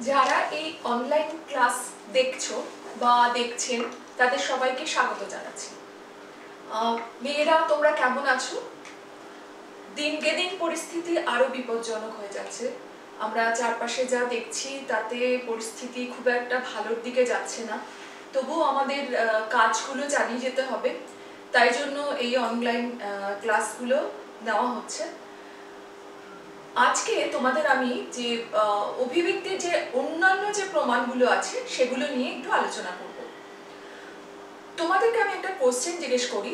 যারা এই online class দেখছো বা দেখছেন তাদের সবাইকে স্বাগত জানাচ্ছি। মেয়েরা তোমরা কেমন আছো? দিনকে দিন পরিস্থিতি আরো বিপজ্জনক হয়ে যাচ্ছে। আমরা চারপাশে যা দেখছি তাতে পরিস্থিতি খুব একটা ভালোর দিকে যাচ্ছে না। তবুও আমাদের কাজগুলো চালিয়ে যেতে হবে, তাই জন্য এই অনলাইন ক্লাসগুলো নেওয়া হচ্ছে। আজকে তোমাদের আমি যে অভিব্যক্তির যে অন্যান্য যে প্রমাণগুলো আছে সেগুলো নিয়ে একটু আলোচনা করব। তোমাদেরকে আমি একটা কোশ্চেন জিজ্ঞেস করি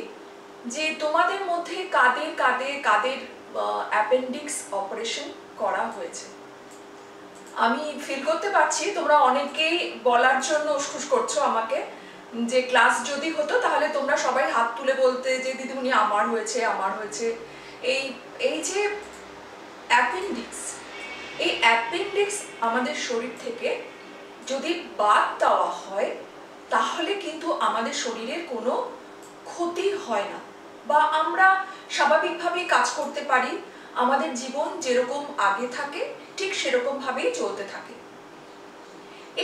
যে তোমাদের মধ্যে কাদের কাদের কাদের অ্যাপেন্ডিক্স অপারেশন করা হয়েছে? আমি ফিল করতে পারছি তোমরা অনেকেই বলার জন্য উসখুস করছো আমাকে যে ক্লাস যদি হতো তাহলে তোমরা সবাই হাত তুলে বলতে যে দিদিমণি আমার হয়েছে আমার হয়েছে। এই যে অ্যাপেন্ডিক্স, এই অ্যাপেন্ডিক্স আমাদের শরীর থেকে যদি বাদ দেওয়া হয় তাহলে কিন্তু আমাদের শরীরের কোনো ক্ষতি হয় না, বা আমরা স্বাভাবিকভাবেই কাজ করতে পারি। আমাদের জীবন যেরকম আগে থাকে ঠিক সেরকম ভাবেই চলতে থাকে।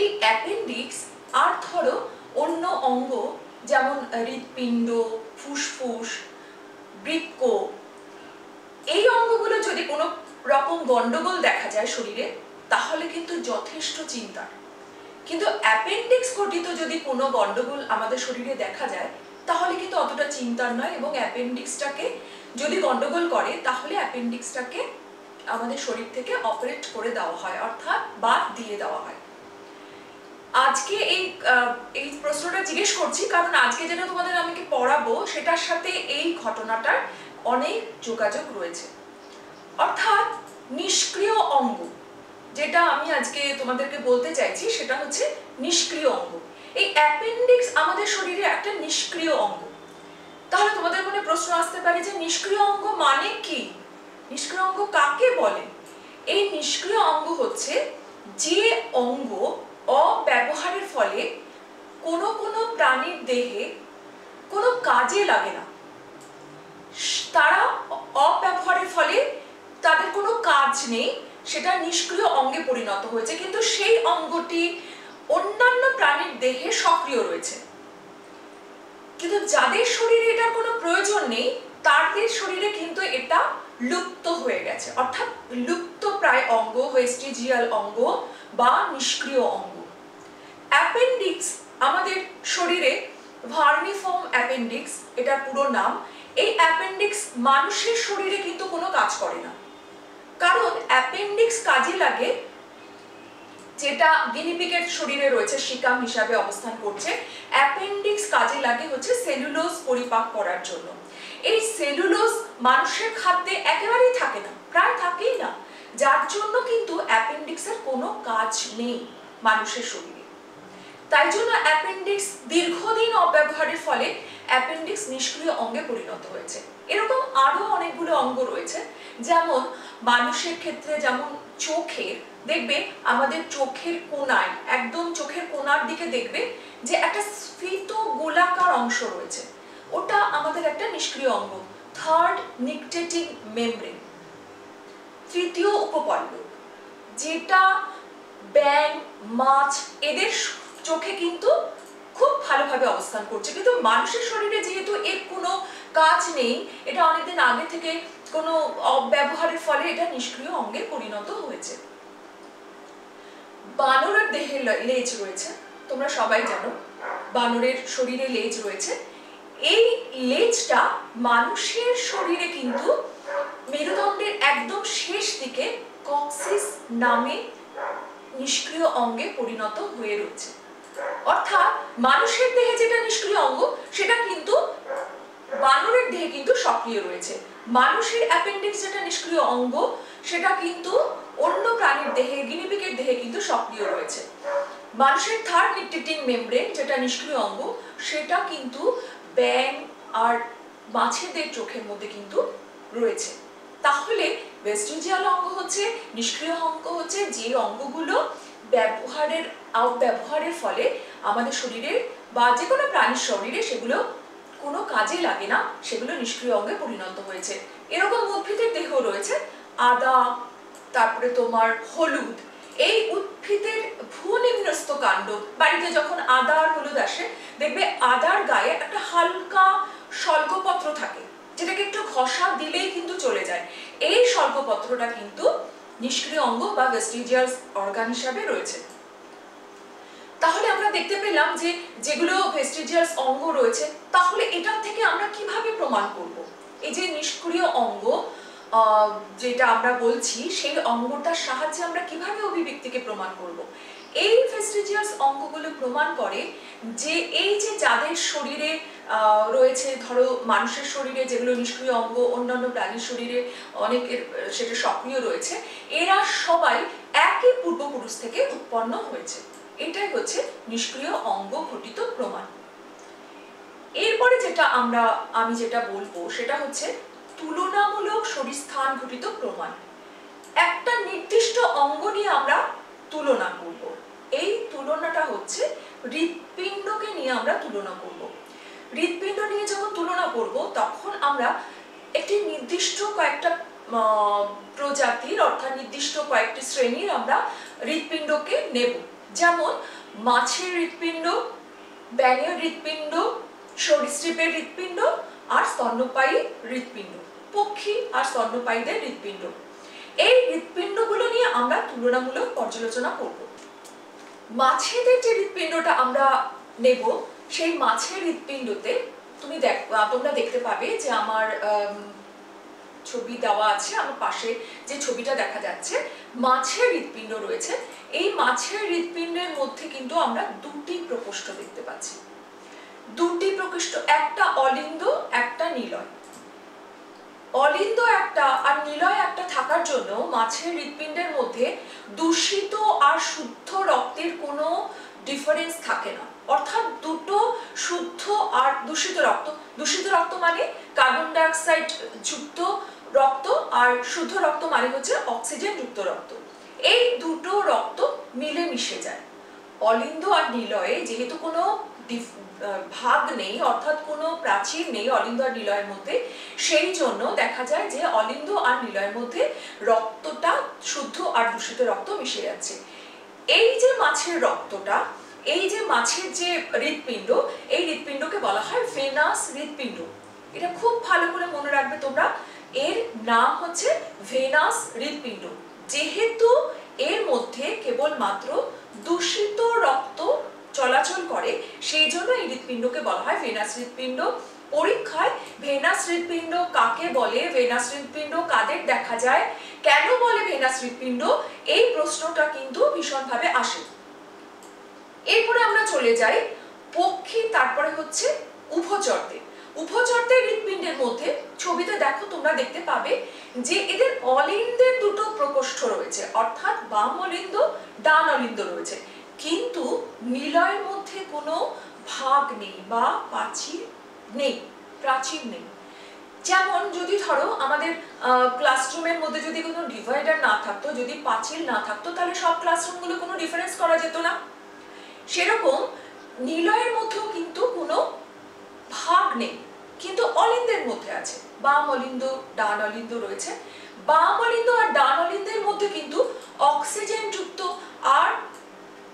এই অ্যাপেন্ডিক্স আর ধরো অন্য অঙ্গ যেমন হৃৎপিণ্ড, ফুসফুস, বৃক্ক, এই অঙ্গগুলো যদি কোনো রকম গন্ডগোল দেখা যায় শরীরে তাহলে কিন্তু যথেষ্ট চিন্তার। কিন্তু অ্যাপেন্ডিক্স ঘটিত যদি কোনো গন্ডগোল আমাদের শরীরে দেখা যায় তাহলে কিন্তু অতটা চিন্তার নয়, এবং অ্যাপেন্ডিক্সটাকে যদি গন্ডগোল করে তাহলে অ্যাপেন্ডিক্সটাকে আমাদের শরীর থেকে অপারেট করে দেওয়া হয়, অর্থাৎ বাদ দিয়ে দেওয়া হয়। আজকে এই প্রশ্নটা জিজ্ঞেস করছি কারণ আজকে যেটা তোমাদের আমি পড়াবো সেটার সাথে এই ঘটনাটার অনেক যোগাযোগ রয়েছে। অর্থাৎ নিষ্ক্রিয় অঙ্গ, যেটা আমি আজকে তোমাদেরকে বলতে চাইছি সেটা হচ্ছে নিষ্ক্রিয় অঙ্গ। এই অ্যাপেন্ডিক্স আমাদের শরীরে একটা নিষ্ক্রিয় অঙ্গ। তাহলে তোমাদের মনে প্রশ্ন আসতে পারে যে নিষ্ক্রিয় অঙ্গ মানে কি? নিষ্ক্রিয় অঙ্গ কাকে বলে? এই নিষ্ক্রিয় অঙ্গ হচ্ছে যে অঙ্গ অব্যবহারের ফলে কোনো কোনো প্রাণীর দেহে কোনো কাজে লাগে না, তারা অব্যবহারের ফলে তাদের কোনো কাজ নেই, সেটা নিষ্ক্রিয় অঙ্গে পরিণত হয়েছে, কিন্তু সেই অঙ্গটি অন্যান্য প্রাণীর দেহে সক্রিয় রয়েছে। কিন্তু যাদের শরীরে এটার কোনো প্রয়োজন নেই তাদের শরীরে কিন্তু এটা লুপ্ত হয়ে গেছে, অর্থাৎ লুপ্ত প্রায় অঙ্গ, ভেস্টিজিয়াল অঙ্গ বা নিষ্ক্রিয় অঙ্গ। অ্যাপেন্ডিক্স আমাদের শরীরে ভার্মিফর্ম অ্যাপেন্ডিক্স এটার পুরো নাম। এই অ্যাপেন্ডিক্স মানুষের শরীরে কিন্তু কোনো কাজ করে না, কারণ অ্যাপেন্ডিক্স কাজে লাগে যেটা গিনিপিগের শরীরে রয়েছে, শিকাম হিসাবে অবস্থান করছে। অ্যাপেন্ডিক্স কাজে লাগে হচ্ছে সেলুলোজ পরিপাক করার জন্য। এই সেলুলোজ মানুষের খাদ্যে একেবারেই থাকে না, প্রায় থাকেই না, যার জন্য কিন্তু অ্যাপেন্ডিক্সের কোনো কাজ নেই মানুষের শরীরে। তাই জন্য অ্যাপেন্ডিক্স দীর্ঘদিন অব্যবহারের ফলে অ্যাপেন্ডিক্স নিষ্ক্রিয় অঙ্গে পরিণত হয়েছে। এরকম আরো অনেকগুলো অঙ্গ রয়েছে, যেমন মানুষের ক্ষেত্রে যেমন চোখের, দেখবে আমাদের চোখের কোণায়, একদম চোখের কোণার দিকে দেখবে যে একটা স্ফীত গোলাকার অংশ রয়েছে, ওটা আমাদের একটা নিষ্ক্রিয় অঙ্গ, থার্ড নিকটেটিং মেমব্রেন, তৃতীয় উপপল্লব, যেটা ব্যাঙ, মাছ এদের চোখে কিন্তু খুব ভালোভাবে অবস্থান করছে, কিন্তু মানুষের শরীরে যেহেতু এর কোনো কাজ নেই, এটা অনেকদিন আগে থেকে কোনো অব্যবহারের ফলে এটা নিষ্ক্রিয় অঙ্গে পরিণত হয়েছে। বানরের দেহে লেজ রয়েছে, তোমরা সবাই জানো বানরের শরীরে লেজ রয়েছে। এই লেজটা মানুষের শরীরে কিন্তু মেরুদণ্ডের একদম শেষ দিকে কক্সিস নামে নিষ্ক্রিয় অঙ্গে পরিণত হয়ে রয়েছে। অর্থাৎ মানুষের দেহে যেটা নিষ্ক্রিয় অঙ্গ সেটা কিন্তু বানরের দেহে কিন্তু সক্রিয় রয়েছে। মানুষের অ্যাপেন্ডিক্স যেটা নিষ্ক্রিয় অঙ্গ সেটা কিন্তু অন্য প্রাণীর দেহে, গিনিপিগের দেহে কিন্তু সক্রিয় রয়েছে। মানুষের থার্ড নিকটেটিং মেমব্রেন যেটা নিষ্ক্রিয় অঙ্গ সেটা কিন্তু ব্যাঙ আর মাছেদের চোখের মধ্যে কিন্তু রয়েছে। তাহলে ভেস্টিজিয়াল অঙ্গ হচ্ছে, নিষ্ক্রিয় অঙ্গ হচ্ছে যে অঙ্গগুলো ব্যবহারের ফলে আমাদের শরীরের বা যে কোনো প্রাণীর শরীরে সেগুলো কোনো কাজে লাগে না, সেগুলো নিষ্ক্রিয় অঙ্গে পরিণত হয়েছে। এরকম উদ্ভিদের দেহ রয়েছে, আদা, তারপরে তোমার হলুদ, এই উদ্ভিদের ভূনিম্নস্থ কাণ্ড, বাড়িতে যখন আদা আর হলুদ আসে দেখবে আদার গায়ে একটা হালকা শল্কপত্র থাকে, যেটাকে একটু ঘষা দিলেই কিন্তু চলে যায়। এই শল্কপত্রটা কিন্তু নিষ্ক্রিয় অঙ্গ বা ভেস্টিজিয়াল অর্গান হিসাবে রয়েছে। তাহলে আমরা দেখতে পেলাম যে যেগুলো ভেস্টিজিয়াল অঙ্গ রয়েছে, তাহলে এটার থেকে আমরা কিভাবে প্রমাণ করব? এই যে নিষ্ক্রিয় অঙ্গ যেটা আমরা বলছি, সেই অঙ্গটার সাহায্যে আমরা কিভাবে অভিব্যক্তিকে প্রমাণ করব? এই ভেস্টিজিয়াল অঙ্গগুলো প্রমাণ করে যে এই যে যাদের শরীরে রয়েছে, ধরো মানুষের শরীরে যেগুলো নিষ্ক্রিয় অঙ্গ, অন্যান্য প্রাণীর শরীরে অনেকের সেটা সক্রিয় রয়েছে, এরা সবাই একই পূর্বপুরুষ থেকে উৎপন্ন হয়েছে। এটাই হচ্ছে নিষ্ক্রিয় অঙ্গ ঘটিত প্রমাণ। এরপরে আমি যেটা বলবো সেটা হচ্ছে তুলনামূলক শরীরস্থান ঘটিত প্রমাণ। একটা নির্দিষ্ট অঙ্গ নিয়ে আমরা তুলনা করব। এই তুলনাটা হচ্ছে হৃৎপিণ্ডকে নিয়ে আমরা তুলনা করব। হৃৎপিণ্ড নিয়ে যখন তুলনা করব তখন আমরা একটি নির্দিষ্ট কয়েকটা প্রজাতির, অর্থাৎ নির্দিষ্ট কয়েকটি শ্রেণীর আমরা হৃৎপিণ্ডকে নেব। যেমন মাছের হৃৎপিণ্ড, ব্যাঙের হৃৎপিণ্ড, সরীসৃপের হৃৎপিণ্ড আর স্তন্যপায়ী হৃৎপিণ্ড, পক্ষী আর স্তন্যপায়ীদের হৃৎপিণ্ড। এই হৃৎপিণ্ডগুলো নিয়ে আমরা তুলনামূলক পর্যালোচনা করব। মাছেদের যে হৃৎপিণ্ডটা আমরা নেব, সেই মাছের হৃৎপিণ্ডতে তোমরা দেখতে পাবে যে আমার ছবি দেওয়া আছে, আমার পাশে যে ছবিটা দেখা যাচ্ছে, মাছের হৃৎপিণ্ড রয়েছে। এই মাছের হৃৎপিণ্ডের মধ্যে কিন্তু আমরা দুটি প্রকোষ্ঠ দেখতে পাচ্ছি। দুটি প্রকোষ্ঠ, একটা অলিন্দ, একটা নিলয়। অলিন্দ একটা আর নিলয় একটা থাকার জন্য মাছের হৃৎপিণ্ডের মধ্যে দূষিত আর শুদ্ধ রক্তের কোনো ডিফারেন্স থাকে না। অর্থাৎ দুটো শুদ্ধ আর দূষিত রক্ত, দূষিত রক্ত মানে কার্বন ডাই অক্সাইড যুক্ত রক্ত, আর শুদ্ধ রক্ত মানে হচ্ছে অক্সিজেন যুক্ত রক্ত। এই দুটো রক্ত মিলে মিশে যায়। অলিন্দ আর নিলয়ে যেহেতু কোনো ভাগ নেই, অর্থাৎ কোনো প্রাচীর নেই অলিন্দ আর নিলয়ের মধ্যে, সেই জন্য দেখা যায় যে অলিন্দ আর নিলয়ের মধ্যে রক্তটা শুদ্ধ আর দূষিত রক্ত মিশে যাচ্ছে। এই যে মাছের রক্তটা, এই যে মাছের যে হৃৎপিণ্ড, এই হৃৎপিণ্ডকে বলা হয় ভেনাস হৃৎপিণ্ড। এটা খুব ভালো করে মনে রাখবে তোমরা, এর নাম হচ্ছে ভেনাস হৃৎপিণ্ড। যেহেতু এর মধ্যে কেবলমাত্র দূষিত রক্ত চলাচল করে, সেই জন্য এই হৃৎপিণ্ডকে বলা হয় ভেনাস হৃৎপিণ্ড। পরীক্ষায় ভেনাস হৃৎপিণ্ড কাকে বলে, ভেনাস হৃৎপিণ্ড কাদের দেখা যায়, কেন বলে ভেনাস হৃৎপিণ্ড, এই প্রশ্নটা কিন্তু ভীষণভাবে আসে। এরপরে আমরা চলে যাই পক্ষী, তারপরে হচ্ছে উভচরদের। উভচরদের হৃৎপিণ্ডের মধ্যে ছবিতে দেখো, তোমরা দেখতে পাবে যে এদের অলিন্দের দুটো প্রকোষ্ঠ রয়েছে, অর্থাৎ বাম অলিন্দ, ডান অলিন্দ রয়েছে, কিন্তু নিলয়ের মধ্যে কোনো ভাগ নেই বা প্রাচীর নেই। যেমন যদি ধরো আমাদের ক্লাসরুমের মধ্যে যদি কোনো ডিভাইডার না থাকতো, যদি পাঁচিল না থাকতো, তাহলে সব ক্লাসরুমগুলো কোনো ডিফারেন্স করা যেত না। সেরকম নিলয়ের মধ্যেও কিন্তু কোনো ভাগ নেই, কিন্তু অলিন্দের মধ্যে আছে। বাম অলিন্দ, ডান অলিন্দ রয়েছে। বাম অলিন্দ আর ডান অলিন্দের মধ্যে কিন্তু অক্সিজেন যুক্ত আর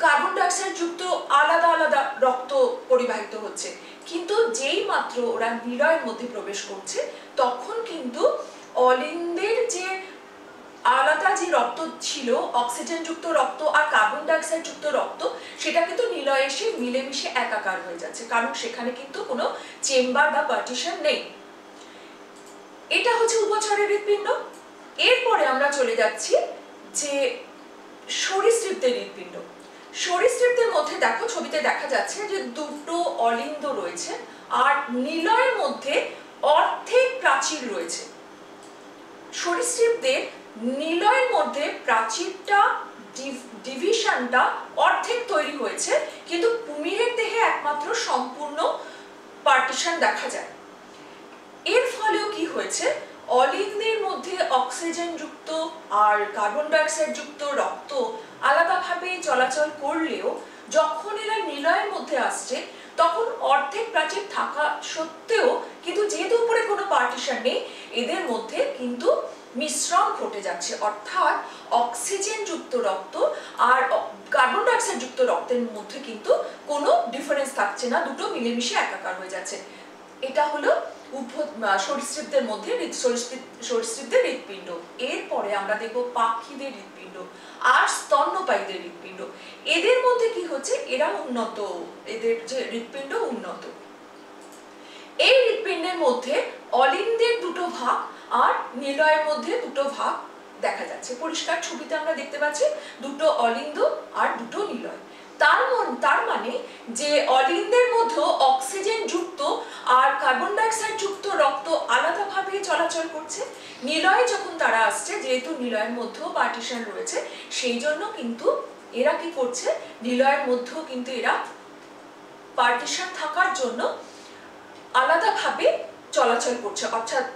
কার্বন ডাই অক্সাইড যুক্ত আলাদা আলাদা রক্ত পরিবাহিত হচ্ছে, কিন্তু যেই মাত্র ওরা নিলয়ের মধ্যে প্রবেশ করছে, তখন কিন্তু অলিন্দের যে আলাদা যে রক্ত ছিল, অক্সিজেন যুক্ত রক্ত আর কার্বন ডাই অক্সাইড যুক্ত রক্ত, সেটা কিন্তু নিলয়ে এসে মিলেমিশে একাকার হয়ে যাচ্ছে, কারণ সেখানে কিন্তু কোনো চেম্বার বা পার্টিশন নেই। এটা হচ্ছে উভচরের হৃৎপিণ্ড। এরপরে আমরা চলে যাচ্ছি যে সরীসৃপদের হৃৎপিণ্ড। সরীসৃপদের মধ্যে দেখো, ছবিতে দেখা যাচ্ছে যে দুটো অলিন্দ রয়েছে আর নিলয়ের মধ্যে অর্ধেক প্রাচীর রয়েছে। সরীসৃপদের নিলয়ের মধ্যে প্রাচীরটা, ডিভিশনটা অর্ধেক তৈরি হয়েছে, কিন্তু কুমিরের দেহে একমাত্র সম্পূর্ণ পার্টিশন দেখা যায়। এর ফলেও কি হয়েছে, অলিন্দের মধ্যে অক্সিজেন যুক্ত আর কার্বন ডাই অক্সাইড যুক্ত রক্ত আলাদাভাবে চলাচল করলেও যখন এরা নিলয়ের মধ্যে আসছে, তখন অর্ধেক প্রাচীর থাকা সত্ত্বেও কিন্তু যেহেতু উপরে কোনো পার্টিশন নেই, এদের মধ্যে কিন্তু মিশ্রণ ঘটে যাচ্ছে, অর্থাৎ অক্সিজেন যুক্ত রক্ত আর কার্বন ডাই অক্সাইড যুক্ত রক্তের মধ্যে কিন্তু কোনো ডিফারেন্স থাকছে না, দুটো মিলেমিশে একাকার হয়ে যাচ্ছে। এটা হলো সরীসৃপদের মধ্যে সরীসৃপদের হৃৎপিণ্ড। এরপরে আমরা দেখব পাখিদের হৃৎপিণ্ড আর স্তন্যপায়ীদের হৃৎপিণ্ড। এদের মধ্যে কি হচ্ছে, এরা উন্নত, এদের যে হৃৎপিণ্ড উন্নত। এই হৃৎপিণ্ডের মধ্যে অলিন্দের দুটো ভাগ আর নিলয়ের মধ্যে দুটো ভাগ দেখা যাচ্ছে। পরিষ্কার ছবিতে আমরা দেখতে পাচ্ছি দুটো অলিন্দ আর দুটো নিলয়। তার মানে যে অলিন্দের মধ্যে অক্সিজেন যুক্ত আর কার্বন ডাই অক্সাইড যুক্ত রক্ত আলাদাভাবে চলাচল করছে। নিলয়ে যখন তারা আসছে, যেহেতু নিলয়ের মধ্যেও পার্টিশন রয়েছে, সেই জন্য কিন্তু এরা কি করছে, নিলয়ের মধ্যেও কিন্তু এরা পার্টিশন থাকার জন্য আলাদাভাবে চলাচল করছে,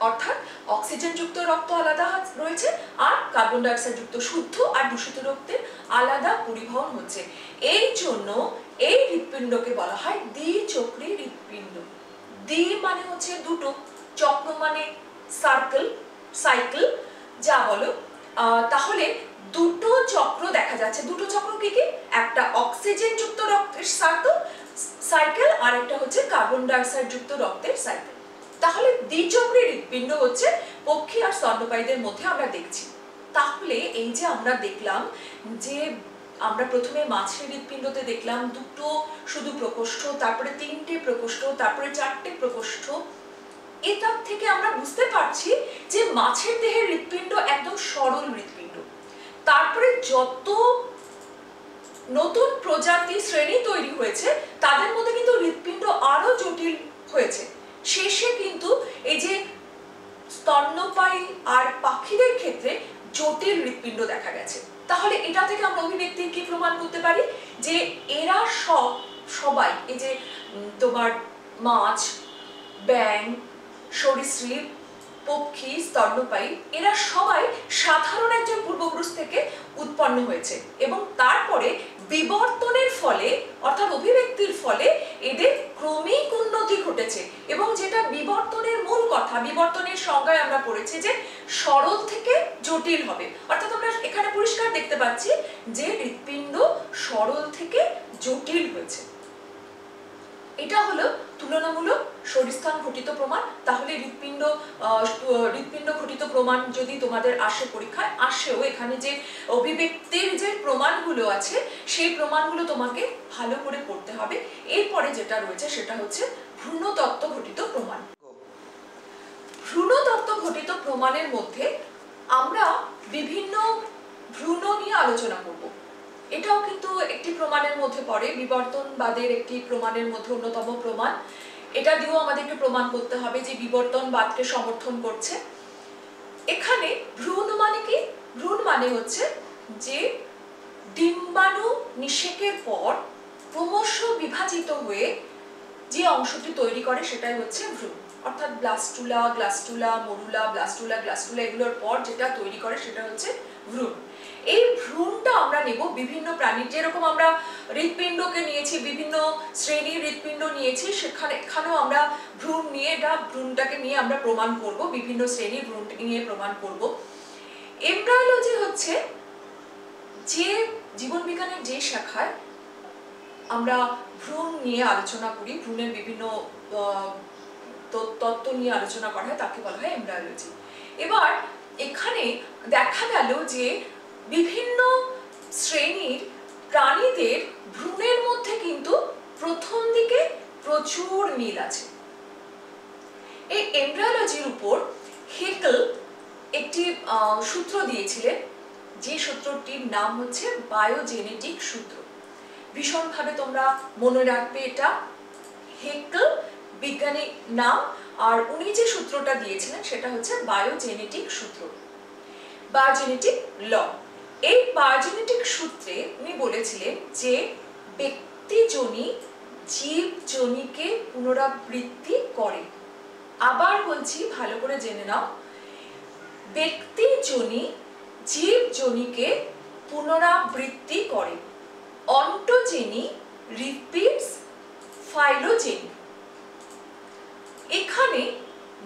অর্থাৎ অক্সিজেন যুক্ত রক্ত আলাদা রয়েছে আর কার্বন ডাই অক্সাইড যুক্ত শুদ্ধ আর দূষিত রক্তের আলাদা পরিবহন হচ্ছে। এই জন্য এই হৃৎপিণ্ডকে বলা হয় দ্বিচক্রী হৃৎপিণ্ড। দ্বি মানে হচ্ছে দুটো, চক্র মানে সাইকেল যা বলো। তাহলে দুটো চক্র দেখা যাচ্ছে। দুটো চক্র কি কি? একটা অক্সিজেন যুক্ত রক্তের সাইকেল আর একটা হচ্ছে কার্বন ডাই অক্সাইড যুক্ত রক্তের সাইকেল। তাহলে দ্বিচক্রী হৃৎপিণ্ড হচ্ছে পক্ষী আর স্তন্যপায়ীদের মধ্যে আমরা দেখছি। তাহলে এই যে আমরা দেখলাম যে আমরা প্রথমে মাছের হৃৎপিণ্ডতে দেখলাম দুটো শুধু প্রকোষ্ঠ, তারপরে তিনটে প্রকোষ্ঠ, তারপরে চারটে প্রকোষ্ঠ। এটার থেকে আমরা বুঝতে পারছি যে মাছের দেহের হৃৎপিণ্ড একদম সরল হৃৎপিণ্ড। তারপরে যত নতুন প্রজাতি শ্রেণী তৈরি হয়েছে তাদের মধ্যে কিন্তু হৃৎপিণ্ড আরো জটিল হয়েছে। শেষে কিন্তু এই যে স্তন্যপায়ী আর পাখিদের ক্ষেত্রে জটিল হৃৎপিণ্ড দেখা গেছে। তাহলে এটা থেকে আমরা অভিব্যক্তির কি প্রমাণ করতে পারি, যে এরা সবাই এই যে তোমার মাছ, ব্যাঙ, সরীসৃপ, পক্ষী, স্তন্যপায়ী, এরা সবাই সাধারণ একজন পূর্বপুরুষ থেকে উৎপন্ন হয়েছে এবং তারপরে বিবর্তনের ফলে অর্থাৎ অভিব্যক্তির ফলে এদের ক্রমিক উন্নতি ঘটেছে। এবং যেটা বিবর্তনের মূল কথা, বিবর্তনের সংজ্ঞায় আমরা পড়েছি যে সরল থেকে জটিল হবে, অর্থাৎ আমরা এখানে পরিষ্কার দেখতে পাচ্ছি যে হৃৎপিণ্ড সরল থেকে জটিল হয়েছে। এটা হলো তুলনামূলক শরীরস্থান ঘটিত প্রমাণ। তাহলে হৃৎপিণ্ড ঘটিত প্রমাণ যদি তোমাদের আসে পরীক্ষায়, আসেও এখানে যে অভিব্যক্তির যে প্রমাণগুলো আছে সেই প্রমাণগুলো তোমাকে ভালো করে পড়তে হবে। এরপরে যেটা রয়েছে সেটা হচ্ছে ভ্রূণতত্ত্ব ঘটিত প্রমাণ। ভ্রূণতত্ত্ব ঘটিত প্রমাণের মধ্যে আমরা বিভিন্ন ভ্রূণ নিয়ে আলোচনা করব। এটাও কিন্তু একটি প্রমাণের মধ্যে পড়ে, বিবর্তনবাদের একটি প্রমাণের মধ্যে অন্যতম প্রমাণ। এটা দিয়েও আমাদেরকে প্রমাণ করতে হবে যে বিবর্তনবাদকে সমর্থন করছে। এখানে ভ্রূণ মানে কি? ভ্রূণ মানে হচ্ছে যে ডিম্বাণু নিষেকের পর ক্রমশ বিভাজিত হয়ে যে অংশটি তৈরি করে সেটাই হচ্ছে ভ্রূণ, অর্থাৎ গ্লাস্টুলা, মরুলা, গ্লাস্টুলা এগুলোর পর যেটা তৈরি করে সেটা হচ্ছে ভ্রূণ। এই ভ্রূণটা আমরা নেব বিভিন্ন প্রাণীর, যেরকম আমরা হৃৎপিণ্ডকে নিয়েছি, বিভিন্ন শ্রেণীর হৃৎপিণ্ড নিয়েছি, সেখানেও আমরা ভ্রূণটাকে নিয়ে আমরা প্রমাণ করব, বিভিন্ন শ্রেণীর ভ্রূণ নিয়ে প্রমাণ করব। এমব্রায়োলজি হচ্ছে যে জীবনবিজ্ঞানের যে শাখায় আমরা ভ্রূণ নিয়ে আলোচনা করি, ভ্রূণের বিভিন্ন তত্ত্ব নিয়ে আলোচনা করা হয়, তাকে বলা হয় এমব্রায়োলজি। এবার এখানে দেখা গেল যে বিভিন্ন শ্রেণীর প্রাণীদের ভ্রূণের মধ্যে কিন্তু প্রথম দিকে প্রচুর মিল আছে। এই এমব্রায়োলজির উপর হেকেল একটি সূত্র দিয়েছিলেন, যে সূত্রটির নাম হচ্ছে বায়োজেনেটিক সূত্র। ভীষণভাবে তোমরা মনে রাখবে, এটা হেকেল বিজ্ঞানী নাম, আর উনি যে সূত্রটা দিয়েছিলেন সেটা হচ্ছে বায়োজেনেটিক সূত্র, বায়োজেনেটিক ল। এই বায়োজেনেটিক সূত্রে উনি বলেছিলেন যে ব্যক্তিজনই জীবজনিকে পুনরাবৃত্তি করে। আবার বলছি, ভালো করে জেনে নাও, ব্যক্তিজনই জীবজনিকে পুনরাবৃত্তি করে। Ontogeny repeats phylogeny. এখানে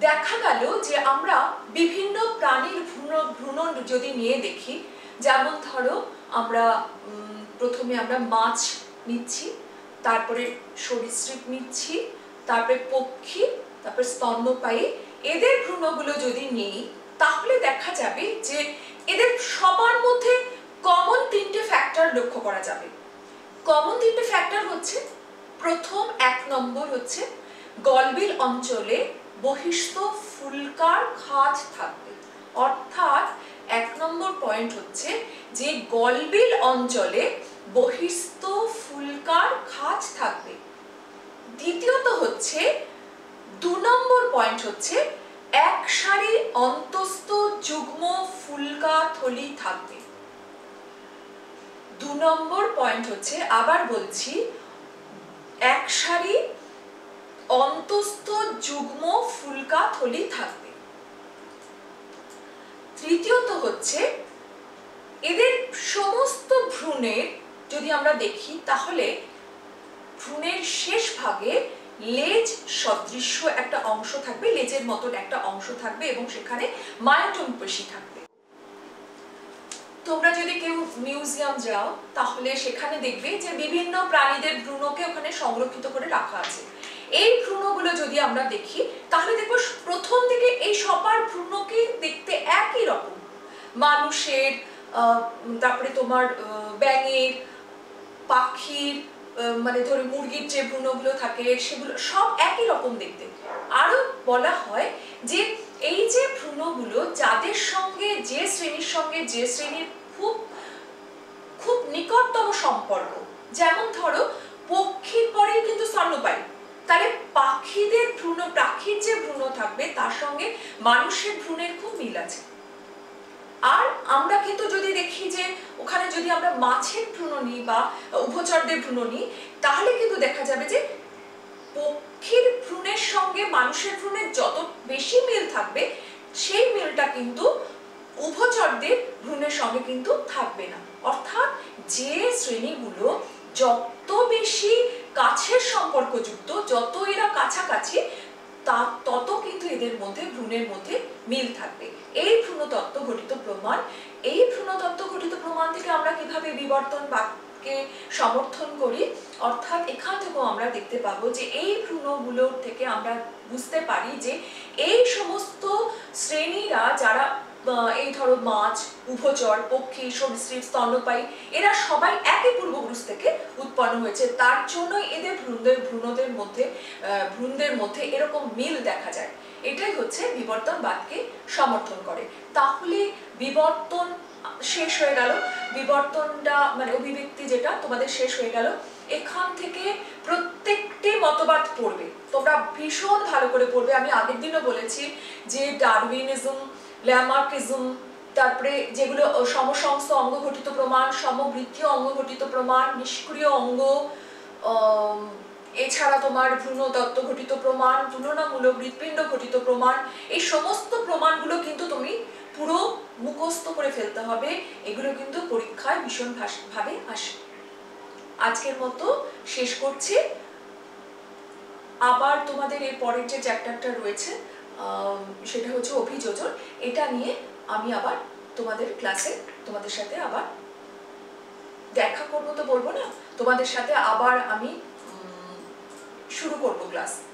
দেখা গেল যে আমরা বিভিন্ন প্রাণীর ভ্রূণ যদি নিয়ে দেখি, যেমন ধরো আমরা প্রথমে আমরা মাছ নিচ্ছি, তারপরে সরীসৃপ নিচ্ছি, তারপরে পক্ষী, তারপরে স্তন্যপায়ী, এদের ভ্রূণগুলো যদি নিই তাহলে দেখা যাবে যে এদের সবার মধ্যে কমন তিনটে ফ্যাক্টর লক্ষ্য করা যাবে। কমন তিনটে ফ্যাক্টর হচ্ছে, প্রথম 1 নম্বর হচ্ছে গলবিল অঞ্চলে বহিস্থ ফুলকার খাঁজ থাকবে। অর্থাৎ 1 নম্বর পয়েন্ট হচ্ছে যে গলবিল অঞ্চলে বহিস্থ ফুলকার খাঁজ থাকবে। দ্বিতীয়ত হচ্ছে 2 নম্বর পয়েন্ট হচ্ছে এক সারি অন্তস্থ যুগ্ম ফুলকা থলি থাকবে। 2 নম্বর পয়েন্ট হচ্ছে, আবার বলছি, এক সারি অন্তস্থ যুগ্ম ফুলকা থলি থাকবে। তৃতীয়ত হচ্ছে এদের সমস্ত ভ্রূণের যদি আমরা দেখি তাহলে ভ্রূণের শেষ ভাগে লেজ সদৃশ্য একটা অংশ থাকবে, লেজের মতন একটা অংশ থাকবে এবং সেখানে মায়োটোম পেশি থাকবে। তোমরা যদি কেউ মিউজিয়াম যাও তাহলে সেখানে দেখবে যে বিভিন্ন প্রাণীদের ভ্রূণকে ওখানে সংরক্ষিত করে রাখা আছে। এই ভ্রূণগুলো যদি আমরা দেখি তাহলে দেখবো প্রথম দিকে এই সবার ভ্রূণকে দেখতে একই রকম, মানুষের, তারপরে তোমার ব্যাঙের, পাখির, মানে ধরো মুরগির যে ভ্রূণগুলো থাকে সেগুলো সব একই রকম দেখতে। আরো বলা হয় যে এই যে ভ্রূণগুলো যাদের সঙ্গে যে শ্রেণীর সঙ্গে যে শ্রেণীর খুব খুব নিকটতম সম্পর্ক, যেমন ধরো পক্ষীর পরেই কিন্তু স্তন্যপায়ী, তাহলে পাখিদের ভ্রূণ, পাখির যে ভ্রূণ থাকবে তার সঙ্গে মানুষের ভ্রূণের খুব মিল আছে। আর আমরা কিন্তু যদি দেখি যে ওখানে যদি আমরা মাছের ভ্রূণ নিই বা উভচরদের ভ্রূণ নিই তাহলে কিন্তু দেখা যাবে যে পক্ষীর ভ্রূণের সঙ্গে মানুষের ভ্রূণের যত বেশি মিল থাকবে সেই মিলটা কিন্তু উভচরদের ভ্রূণের সঙ্গে কিন্তু থাকবে না। অর্থাৎ যে শ্রেণীগুলো যত বেশি কাছের সম্পর্কযুক্ত, যত এরা কাছাকাছি, তত কিন্তু এদের মধ্যে ভ্রূণের মধ্যে মিল থাকবে। এই ভ্রূণতত্ত্ব ঘটিত প্রমাণ, এই ভ্রূণতত্ত্ব ঘটিত প্রমাণ থেকে আমরা কিভাবে বিবর্তনবাদকে সমর্থন করি, অর্থাৎ এখান থেকেও আমরা দেখতে পাবো যে এই ভ্রূণগুলোর থেকে আমরা বুঝতে পারি যে এই সমস্ত শ্রেণীরা যারা এই ধরো মাছ, উভচর, পক্ষী, সরীসৃপ, স্তন্যপায়ী, এরা সবাই একই পূর্বপুরুষ থেকে উৎপন্ন হয়েছে। তার জন্যই এদের ভ্রূণদের মধ্যে এরকম মিল দেখা যায়। এটাই হচ্ছে বিবর্তনবাদকে সমর্থন করে। তাহলে বিবর্তন শেষ হয়ে গেল, বিবর্তনটা মানে অভিব্যক্তি যেটা তোমাদের শেষ হয়ে গেল। এখান থেকে প্রত্যেকটি মতবাদ পড়বে, তোমরা ভীষণ ভালো করে পড়বে। আমি আগের দিনও বলেছি যে ডারউইনিজম, ল্যামার্কিজম, তারপরে যেগুলো সমসংস্থ অঙ্গ ঘটিত প্রমাণ, সমবৃত্তীয় অঙ্গ ঘটিত প্রমাণ, নিষ্ক্রিয় অঙ্গ, এছাড়া তোমার ভ্রূণতত্ত্ব ঘটিত প্রমাণ, তুলনামূলক হৃৎপিণ্ড ঘটিত প্রমাণ, এই সমস্ত প্রমাণগুলো কিন্তু তুমি পুরো মুখস্থ করে ফেলতে হবে। এগুলো কিন্তু পরীক্ষায় ভীষণ ভাবে আসে। আজকের মতো শেষ করছি। আবার তোমাদের এর পরের যে চ্যাপ্টারটা রয়েছে সেটা হচ্ছে অভিযোজন। এটা নিয়ে আমি আবার তোমাদের ক্লাসে তোমাদের সাথে আবার দেখা করবো, তো বলবো না, তোমাদের সাথে আবার আমি শুরু করব ক্লাস।